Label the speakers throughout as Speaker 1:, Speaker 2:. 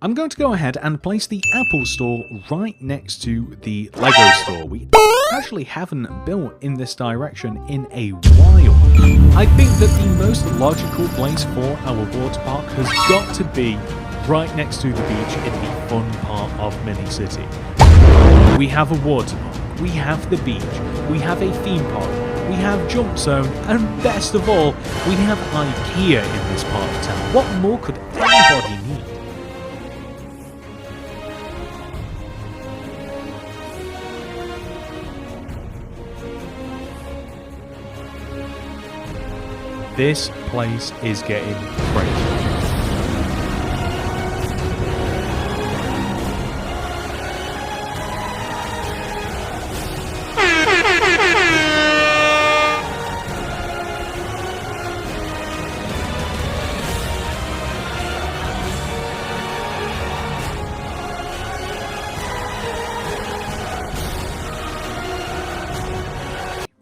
Speaker 1: I'm going to go ahead and place the Apple store right next to the Lego store. We actually haven't built in this direction in a while. I think that the most logical place for our water park has got to be right next to the beach in the fun part of Mini City. We have a water park, we have the beach, we have a theme park, we have Jump Zone, and best of all, we have IKEA in this part of town. What more could anybody need? This place is getting crazy.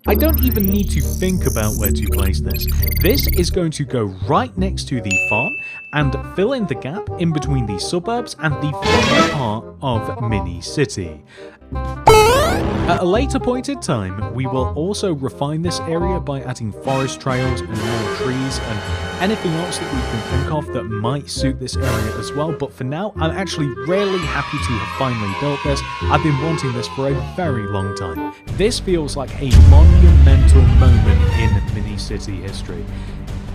Speaker 1: I don't even need to think about where to place this. This is going to go right next to the farm and fill in the gap in between the suburbs and the fun part of Mini City. At a later point in time, we will also refine this area by adding forest trails and more trees and anything else that we can think of that might suit this area as well, but for now, I'm actually really happy to have finally built this. I've been wanting this for a very long time. This feels like a monumental moment in Mini City history.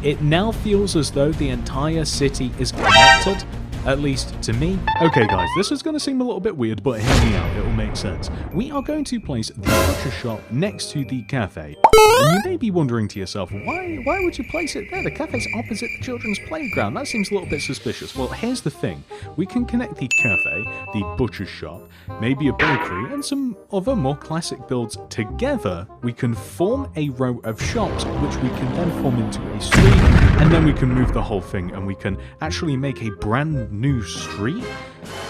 Speaker 1: It now feels as though the entire city is connected, at least to me. Okay guys, this is going to seem a little bit weird, but hear me out, it will make sense. We are going to place the butcher shop next to the cafe. And you may be wondering to yourself, why would you place it there? The cafe's opposite the children's playground. That seems a little bit suspicious. Well, here's the thing. We can connect the cafe, the butcher shop, maybe a bakery, and some other more classic builds together. We can form a row of shops, which we can then form into a street, and then we can move the whole thing, and we can actually make a brand new street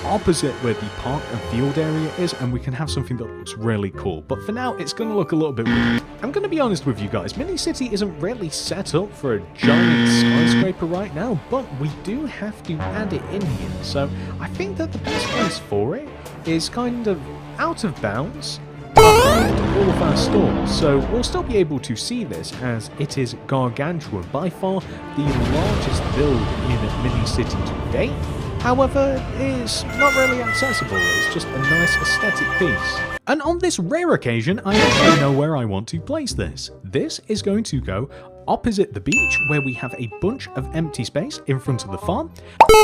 Speaker 1: opposite where the park and field area is, and we can have something that looks really cool. But for now, it's going to look a little bit weird. I'm going to be honest with you guys, Mini City isn't really set up for a giant skyscraper right now, but we do have to add it in here. So I think that the best place for it is kind of out of bounds behind all of our stores, so we'll still be able to see this as it is gargantuan, by far the largest build in Mini City to date. However, it's not really accessible, it's just a nice aesthetic piece. And on this rare occasion, I actually know where I want to place this. This is going to go opposite the beach, where we have a bunch of empty space in front of the farm,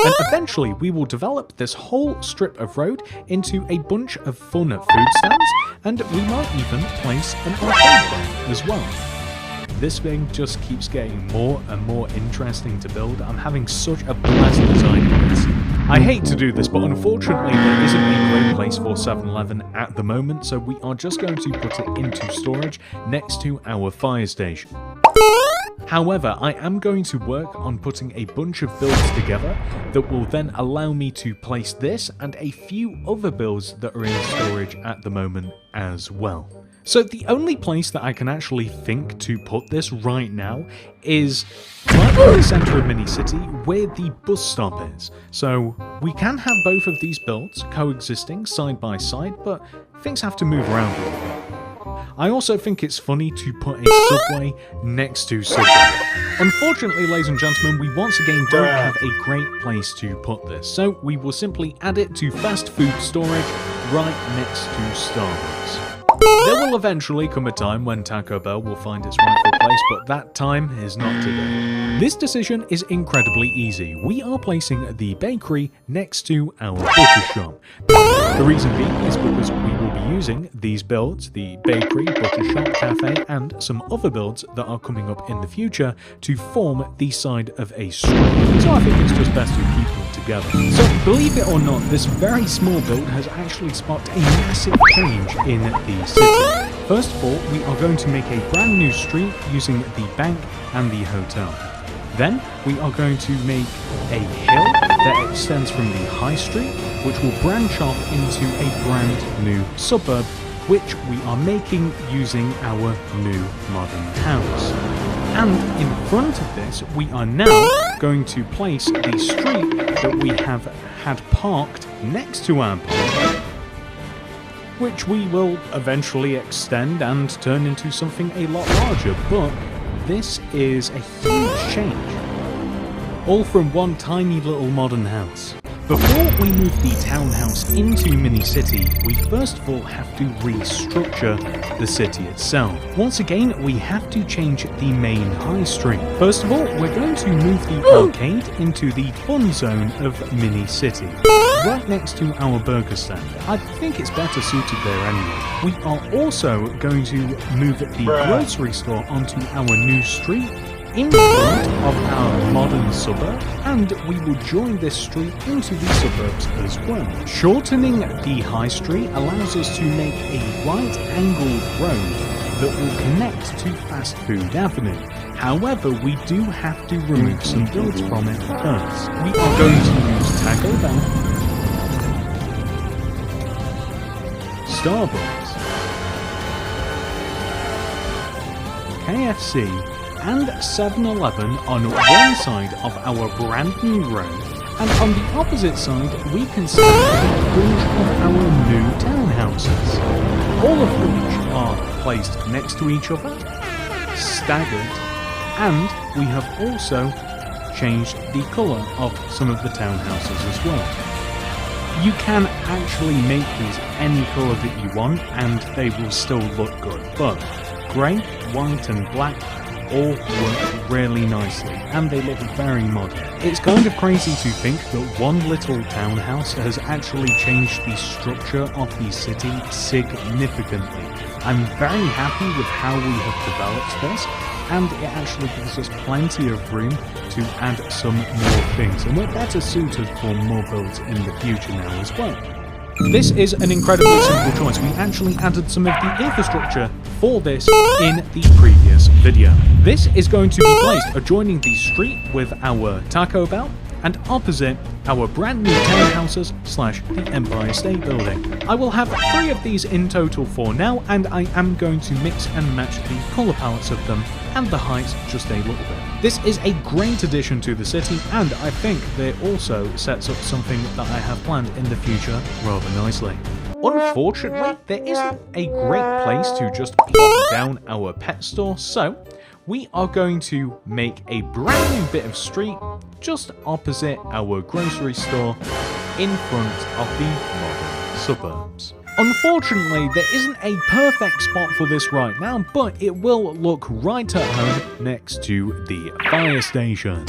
Speaker 1: and eventually we will develop this whole strip of road into a bunch of fun food stands, and we might even place an arcade there as well. This thing just keeps getting more and more interesting to build. I'm having such a blast designing this. I hate to do this, but unfortunately there isn't a great place for 7-Eleven at the moment, so we are just going to put it into storage next to our fire station. However, I am going to work on putting a bunch of builds together that will then allow me to place this and a few other builds that are in storage at the moment as well. So the only place that I can actually think to put this right now is right in the centre of Mini City where the bus stop is. So we can have both of these builds coexisting side by side, but things have to move around a little bit. I also think it's funny to put a subway next to Subway. Unfortunately, ladies and gentlemen, we once again don't have a great place to put this, so we will simply add it to fast food storage right next to Starbucks. There will eventually come a time when Taco Bell will find its rightful place, but that time is not today. This decision is incredibly easy. We are placing the bakery next to our butcher shop. The reason being is because we will be using these builds, the bakery, butcher shop, cafe, and some other builds that are coming up in the future to form the side of a street. So I think it's just best to keep them together. So believe it or not, this very small build has actually sparked a massive change in the city. First of all, we are going to make a brand new street using the bank and the hotel. Then we are going to make a hill that extends from the high street, which will branch off into a brand new suburb, which we are making using our new modern house. And in front of this, we are now going to place the street that we have had parked next to our park, which we will eventually extend and turn into something a lot larger, but this is a huge change. All from one tiny little modern house. Before we move the townhouse into Mini City, we first of all have to restructure the city itself. Once again, we have to change the main high street. First of all, we're going to move the arcade into the fun zone of Mini City, right next to our burger stand. I think it's better suited there anyway. We are also going to move the grocery store onto our new street in front of our modern suburb, and we will join this street into the suburbs as well. Shortening the high street allows us to make a right-angled road that will connect to Fast Food Avenue. However, we do have to remove some builds from it first. We are going to use Taco Bell, Starbucks, KFC, and 7-Eleven on one side of our brand new road, and on the opposite side we can see the bunch of our new townhouses, all of which are placed next to each other, staggered, and we have also changed the colour of some of the townhouses as well. You can actually make these any colour that you want and they will still look good, but grey, white and black all work really nicely, and they look very modern. It's kind of crazy to think that one little townhouse has actually changed the structure of the city significantly. I'm very happy with how we have developed this, and it actually gives us plenty of room to add some more things, and we're better suited for more builds in the future now as well. This is an incredibly simple choice. We actually added some of the infrastructure for this in the previous video. This is going to be placed adjoining the street with our Taco Bell and opposite our brand new townhouses / the Empire State Building. I will have 3 of these in total for now, and I am going to mix and match the colour palettes of them and the heights just a little bit. This is a great addition to the city, and I think it also sets up something that I have planned in the future rather nicely. Unfortunately, there isn't a great place to just plop down our pet store, so we are going to make a brand new bit of street just opposite our grocery store in front of the modern suburbs. Unfortunately, there isn't a perfect spot for this right now, but it will look right at home next to the fire station.